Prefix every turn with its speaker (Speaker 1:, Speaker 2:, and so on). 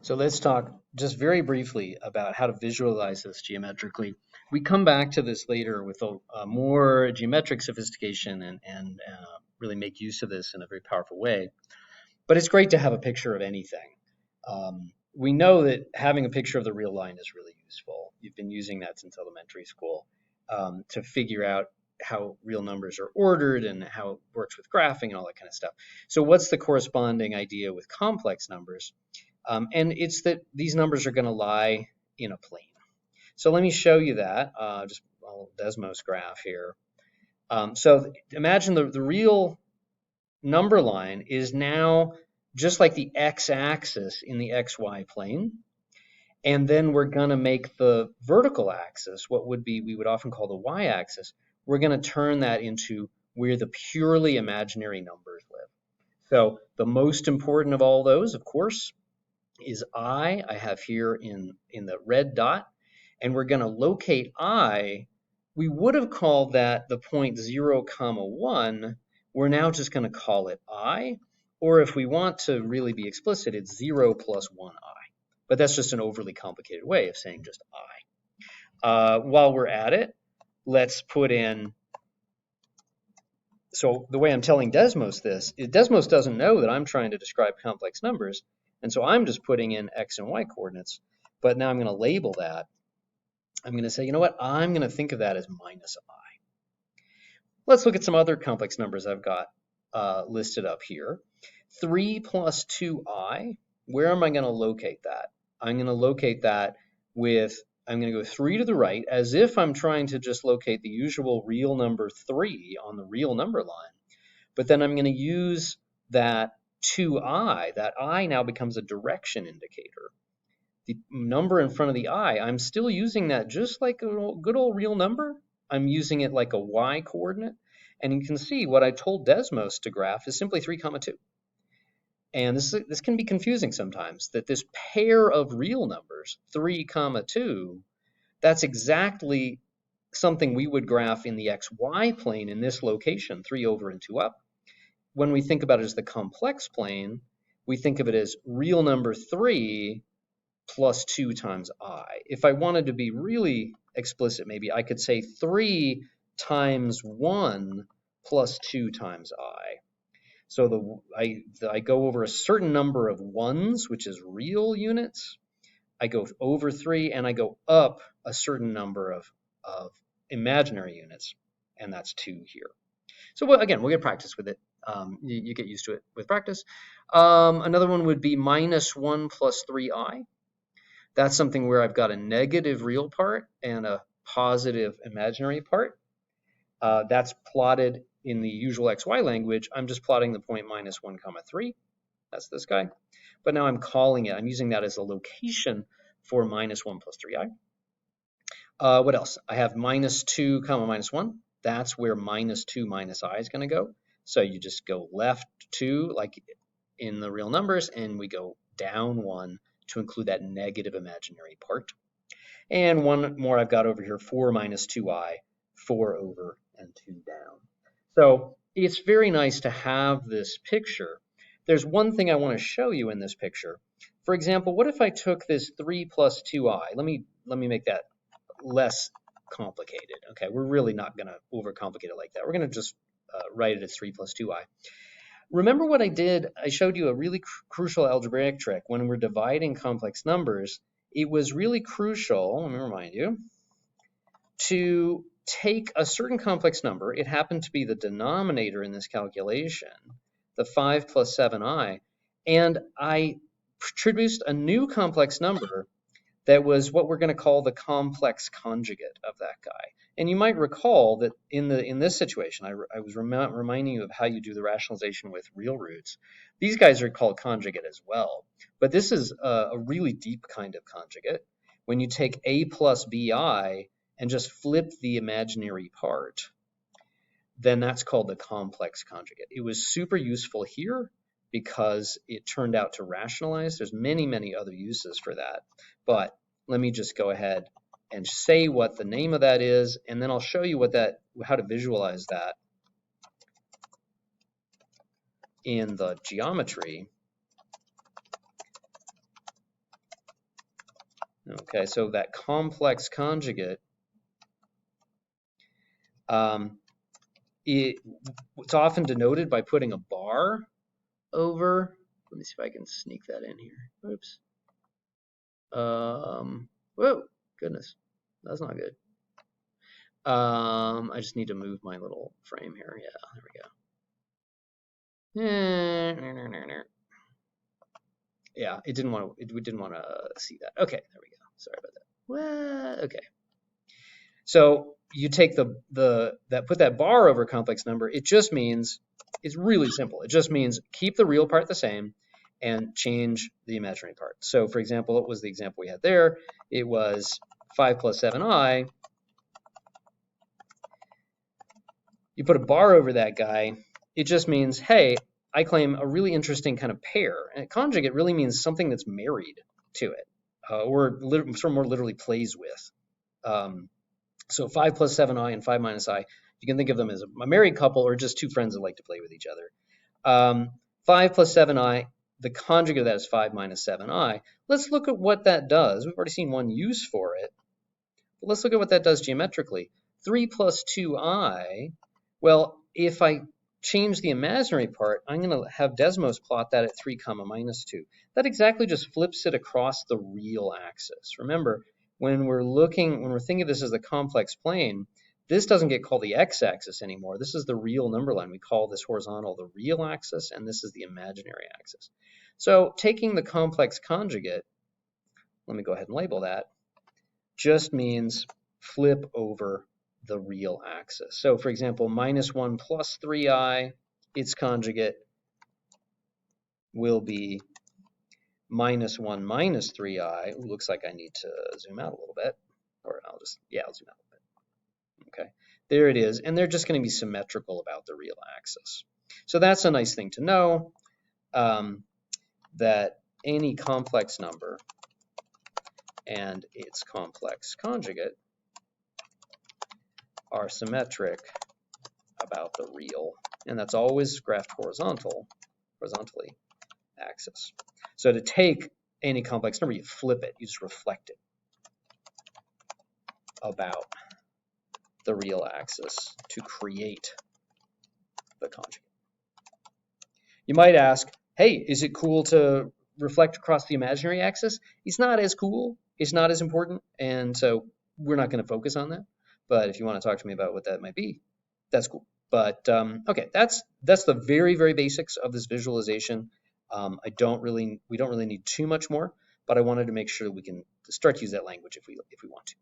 Speaker 1: So let's talk just very briefly about how to visualize this geometrically. We come back to this later with a more geometric sophistication and really make use of this in a very powerful way. But it's great to have a picture of anything. We know that having a picture of the real line is really useful. You've been using that since elementary school to figure out how real numbers are ordered and how it works with graphing and all that kind of stuff. So what's the corresponding idea with complex numbers? And it's that these numbers are going to lie in a plane. So let me show you that, just a little Desmos graph here. So imagine the real number line is now just like the x-axis in the xy plane. And then we're going to make the vertical axis, what would be, we would often call the y-axis, we're going to turn that into where the purely imaginary numbers live. So the most important of all those, of course, is I have here in the red dot, and we're going to locate I. We would have called that the point 0, 1. We're now just going to call it I, or if we want to really be explicit, it's 0 plus 1I. But that's just an overly complicated way of saying just I. While we're at it, let's put in, so the way I'm telling Desmos this, is Desmos doesn't know that I'm trying to describe complex numbers, and so I'm just putting in x and y coordinates, but now I'm going to label that. I'm going to say, you know what, I'm going to think of that as minus I. Let's look at some other complex numbers I've got listed up here. 3 plus 2I, where am I going to locate that? I'm going to locate that with, I'm going to go 3 to the right, as if I'm trying to just locate the usual real number 3 on the real number line. But then I'm going to use that 2I. That I now becomes a direction indicator. The number in front of the I, I'm still using that just like a good old real number. I'm using it like a y coordinate. And you can see what I told Desmos to graph is simply 3, 2. And this can be confusing sometimes, that this pair of real numbers, 3, 2, that's exactly something we would graph in the xy plane in this location, 3 over and 2 up. When we think about it as the complex plane, we think of it as real number 3 plus 2 times I. If I wanted to be really explicit, maybe I could say 3 times 1 plus 2 times I. So I go over a certain number of ones, which is real units. I go over 3, and I go up a certain number of imaginary units, and that's 2 here. So again, we'll get practice with it. You get used to it with practice. Another one would be minus 1 plus 3I. That's something where I've got a negative real part and a positive imaginary part. That's plotted in the usual XY language. I'm just plotting the point minus 1, 3. That's this guy. But now I'm calling it, I'm using that as a location for minus 1 plus 3i. What else? I have minus 2, minus 1. That's where minus 2 minus I is going to go. So you just go left 2, like in the real numbers, and we go down 1 to include that negative imaginary part. And one more I've got over here, 4 minus 2i, 4 over and 2 down. So it's very nice to have this picture. There's one thing I want to show you in this picture. For example, what if I took this 3 plus 2i? Let me make that less complicated. Okay, we're really not going to overcomplicate it like that. We're going to just write it as 3 plus 2i. Remember what I did? I showed you a really crucial algebraic trick. When we're dividing complex numbers, it was really crucial, let me remind you, to take a certain complex number. It happened to be the denominator in this calculation, the 5 plus 7i, and I introduced a new complex number that was what we're going to call the complex conjugate of that guy. And you might recall that in this situation, I was reminding you of how you do the rationalization with real roots. These guys are called conjugate as well. But this is a really deep kind of conjugate. When you take a plus bi and just flip the imaginary part, then that's called the complex conjugate. It was super useful here because it turned out to rationalize. There's many, many other uses for that. But let me just go ahead and say what the name of that is, and then I'll show you how to visualize that in the geometry. Okay, so that complex conjugate, it's often denoted by putting a bar over. Let me see if I can sneak that in here. Oops. Whoa, goodness, that's not good. I just need to move my little frame here. Yeah, there we go. Yeah, we didn't want to see that. Okay, there we go. Sorry about that. Well, okay. So you take put that bar over complex number. It just means, it's really simple. It just means keep the real part the same and change the imaginary part. So for example, what was the example we had there? It was 5 plus 7i. You put a bar over that guy. It just means, hey, I claim a really interesting kind of pair. And a conjugate really means something that's married to it, or sort of more literally plays with. So 5 plus 7i and 5 minus I, you can think of them as a married couple or just two friends that like to play with each other. 5 plus 7i, the conjugate of that is 5 minus 7i. Let's look at what that does. We've already seen one use for it. But let's look at what that does geometrically. 3 plus 2i, well, if I change the imaginary part, I'm going to have Desmos plot that at 3 comma minus 2. That exactly just flips it across the real axis. Remember, when we're thinking of this as the complex plane, this doesn't get called the x-axis anymore. This is the real number line. We call this horizontal the real axis, and this is the imaginary axis. So taking the complex conjugate, let me go ahead and label that, just means flip over the real axis. So for example, minus 1 plus 3i, its conjugate will be minus 1 minus 3i. Ooh, looks like I need to zoom out a little bit. Or I'll zoom out a little bit. Okay, there it is. And they're just going to be symmetrical about the real axis. So that's a nice thing to know, that any complex number and its complex conjugate are symmetric about the real, and that's always graphed horizontally axis. So to take any complex number, you flip it, you just reflect it about the real axis to create the conjugate. You might ask, hey, is it cool to reflect across the imaginary axis? It's not as cool, it's not as important, and so we're not going to focus on that. But if you want to talk to me about what that might be, that's cool. But okay, that's the very, very basics of this visualization. We don't really need too much more, but I wanted to make sure we can start to use that language if we want to.